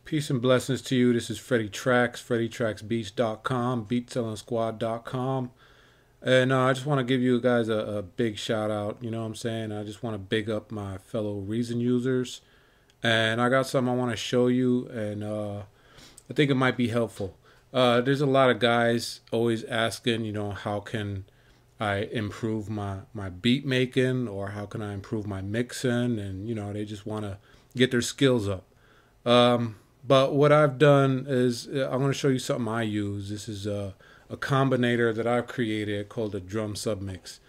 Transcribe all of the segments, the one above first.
Peace and blessings to you. This is Freddie Tracks, FreddieTracksBeats.com, BeatSellingsSquad.com. And I just want to give you guys a big shout out. You know what I'm saying? I just want to big up my fellow Reason users. And I got something I want to show you, and I think it might be helpful. There's a lot of guys always asking, how can I improve my beat making, or how can I improve my mixing? And, they just want to get their skills up. But what I've done is I'm going to show you something I use. This is a combinator that I've created called the drum submix.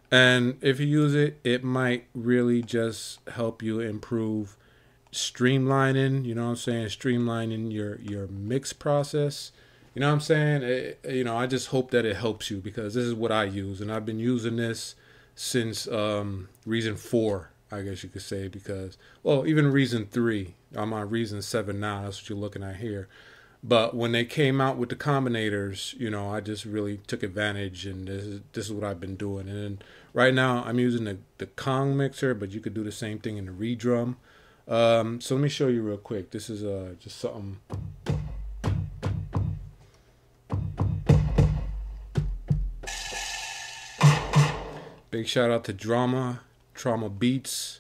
And if you use it, it might really just help you improve streamlining, streamlining your mix process. You know what I'm saying? I just hope that it helps you, because this is what I use. And I've been using this since Reason 4, I guess you could say, because, even Reason 3. I'm on Reason 7 now. That's what you're looking at here. But when they came out with the combinators, I just really took advantage, and this is what I've been doing. And then right now I'm using the Kong mixer, but you could do the same thing in the redrum. So let me show you real quick. This is just something. Big shout out to Trauma Beats.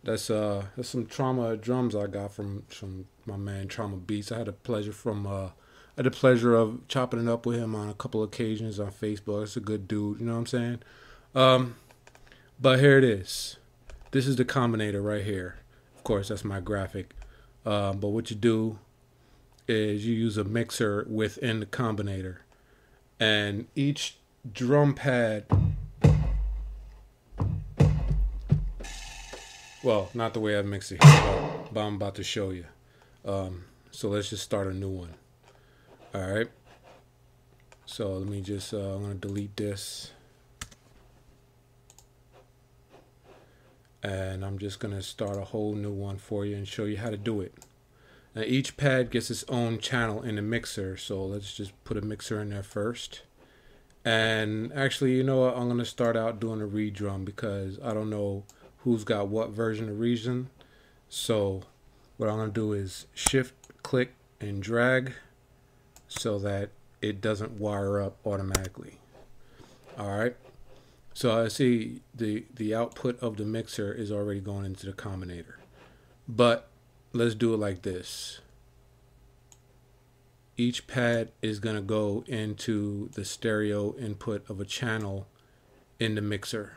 That's some Trauma drums I got from my man Trauma Beats. I had the pleasure of chopping it up with him on a couple occasions on Facebook. It's a good dude, you know what I'm saying? But here it is. This is the combinator right here. Of course, that's my graphic. But what you do is you use a mixer within the combinator, and each drum pad. Well, not the way I mix it here, but I'm about to show you. So let's just start a new one. All right. So let me just, I'm going to delete this. And I'm just going to start a whole new one for you and show you how to do it. Now, each pad gets its own channel in the mixer. So let's just put a mixer in there first. And actually, you know what? I'm going to start out doing a redrum, because I don't know who's got what version of Reason. So what I'm going to do is shift, click, and drag so that it doesn't wire up automatically. All right. So I see the output of the mixer is already going into the combinator. But let's do it like this. Each pad is going to go into the stereo input of a channel in the mixer.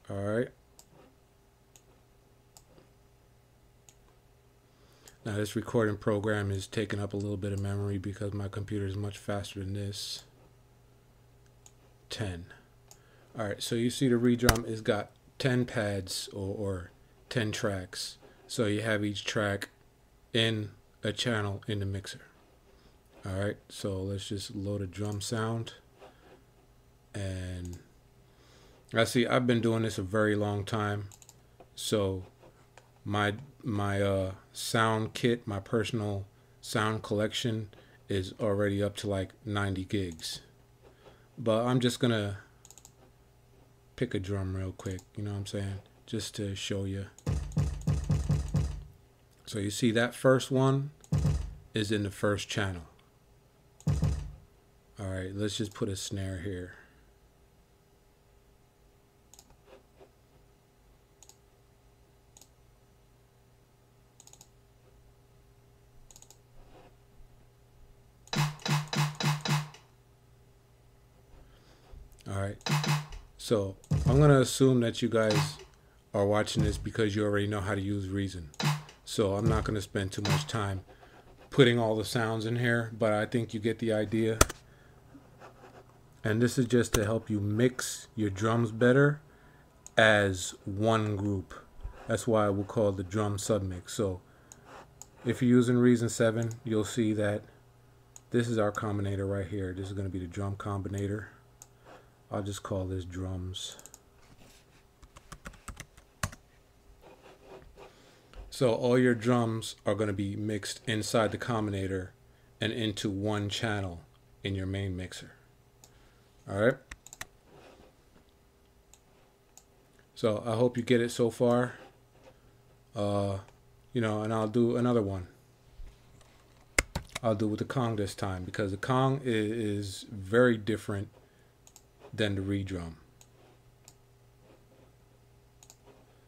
All right. Now this recording program is taking up a little bit of memory, because my computer is much faster than this. 10. All right. So you see the redrum has got 10 pads or 10 tracks. So you have each track in a channel in the mixer. All right. So let's just load a drum sound. And I see I've been doing this a very long time, so my sound kit, my personal sound collection, is already up to like 90 gigs. But I'm just gonna pick a drum real quick, you know what I'm saying, just to show you. So you see that first one is in the first channel. All right, let's just put a snare here. All right, so I'm going to assume that you guys are watching this because you already know how to use Reason. So I'm not going to spend too much time putting all the sounds in here, but I think you get the idea. And this is just to help you mix your drums better as one group. That's why we'll call it the drum submix. So if you're using Reason 7, you'll see that this is our combinator right here. This is going to be the drum combinator. I'll just call this drums. So all your drums are going to be mixed inside the combinator and into one channel in your main mixer. All right. So I hope you get it so far. You know, and I'll do another one. I'll do with the Kong this time because the Kong is very different than the redrum.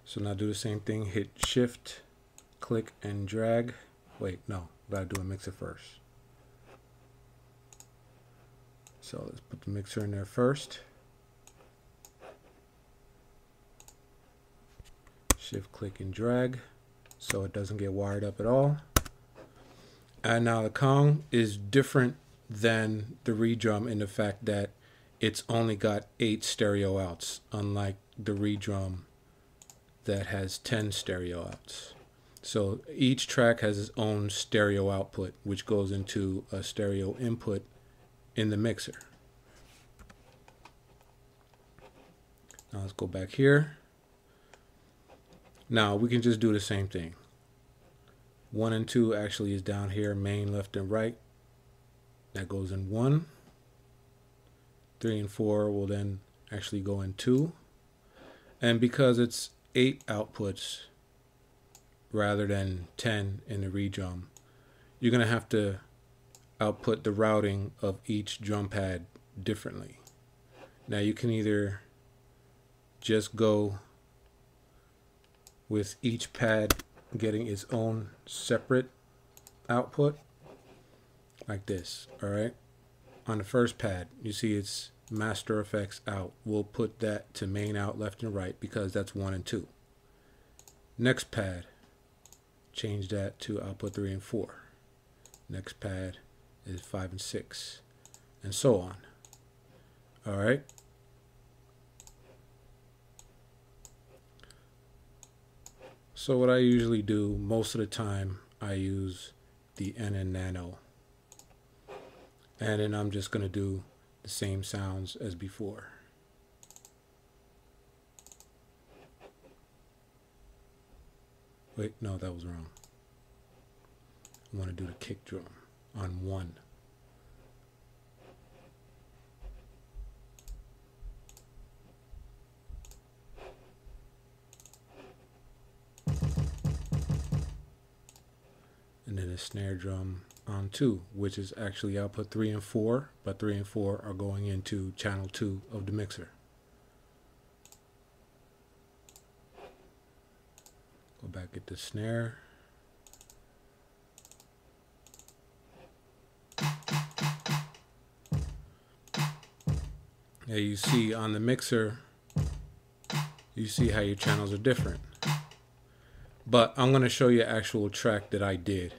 So now do the same thing. Hit Shift, click, and drag. Wait, no, gotta do a mixer first. So let's put the mixer in there first. Shift, click, and drag so it doesn't get wired up at all. And now the Kong is different than the redrum in the fact that it's only got 8 stereo outs, unlike the redrum that has 10 stereo outs. So each track has its own stereo output, which goes into a stereo input in the mixer. Now let's go back here. Now we can just do the same thing. 1 and 2 actually is down here, main, left, and right. That goes in 1. 3 and 4 will then actually go in 2. And because it's 8 outputs rather than 10 in the redrum, you're going to have to output the routing of each drum pad differently. Now you can either just go with each pad getting its own separate output like this. All right, on the first pad you see it's master effects out. We'll put that to main out, left and right, because that's 1 and 2. Next pad, change that to output 3 and 4. Next pad is 5 and 6, and so on. All right. So what I usually do most of the time, I use the N and Nano. And then I'm just going to do the same sounds as before. Wait, no, that was wrong. I want to do the kick drum on 1. And then a snare drum on 2, which is actually output 3 and 4, but 3 and 4 are going into channel 2 of the mixer. Go back, get the snare. Now you see on the mixer, you see how your channels are different. But I'm going to show you an actual track that I did.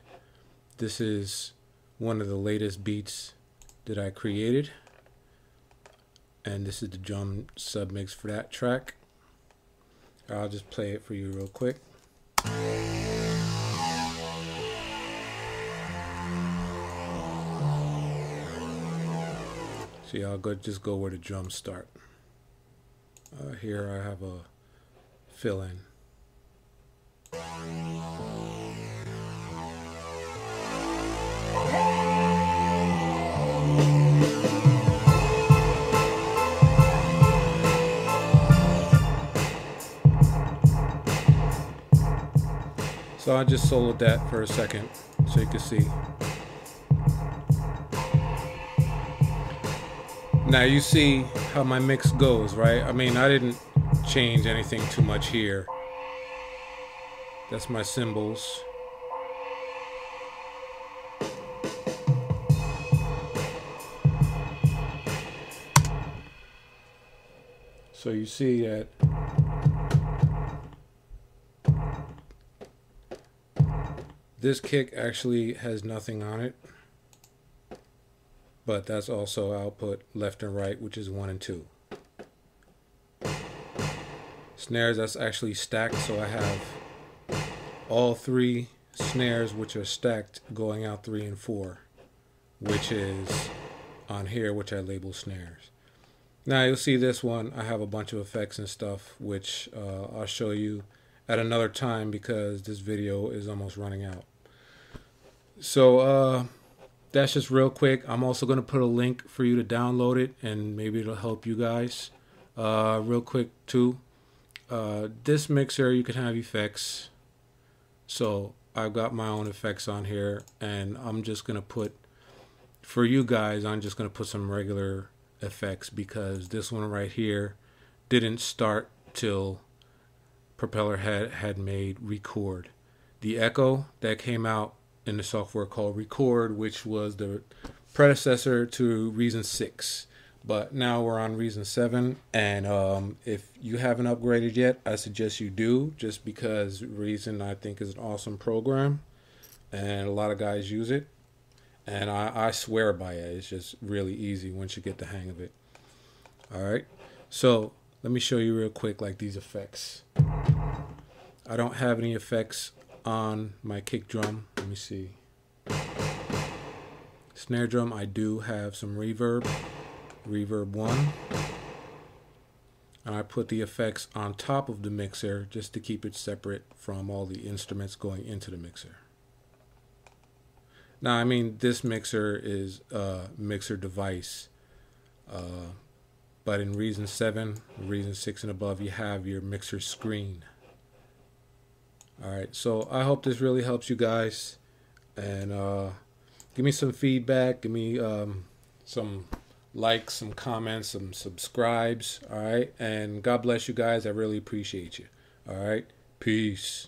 This is one of the latest beats that I created. And this is the drum submix for that track. I'll just play it for you real quick. See, I'll just go where the drums start. Here I have a fill-in. So I just soloed that for a second so you can see. Now you see how my mix goes, right? I mean, I didn't change anything too much here. That's my cymbals. So you see that this kick actually has nothing on it, but that's also output left and right, which is 1 and 2. Snares, that's actually stacked, so I have all 3 snares which are stacked going out 3 and 4, which is on here, which I label snares. Now you'll see this one, I have a bunch of effects and stuff, which I'll show you at another time because this video is almost running out. So that's just real quick. I'm also going to put a link for you to download it, and maybe it'll help you guys. Real quick too, This mixer, you can have effects. So I've got my own effects on here, and I'm just gonna put, for you guys, I'm just gonna put some regular effects because this one right here didn't start till Propeller had made record. The echo that came out in the software called Record, which was the predecessor to Reason 6. But now we're on Reason 7, and if you haven't upgraded yet, I suggest you do, just because Reason, I think, is an awesome program, and a lot of guys use it, and I swear by it. It's just really easy once you get the hang of it. All right, so let me show you real quick, like these effects. I don't have any effects on my kick drum. Let me see. Snare drum, I do have some reverb. Reverb 1, and I put the effects on top of the mixer just to keep it separate from all the instruments going into the mixer. Now, I mean, this mixer is a mixer device, but in Reason 7, Reason 6 and above, you have your mixer screen. Alright, so I hope this really helps you guys, and give me some feedback, give me some likes, some comments, some subscribes. All right, and God bless you guys. I really appreciate you. All right, peace.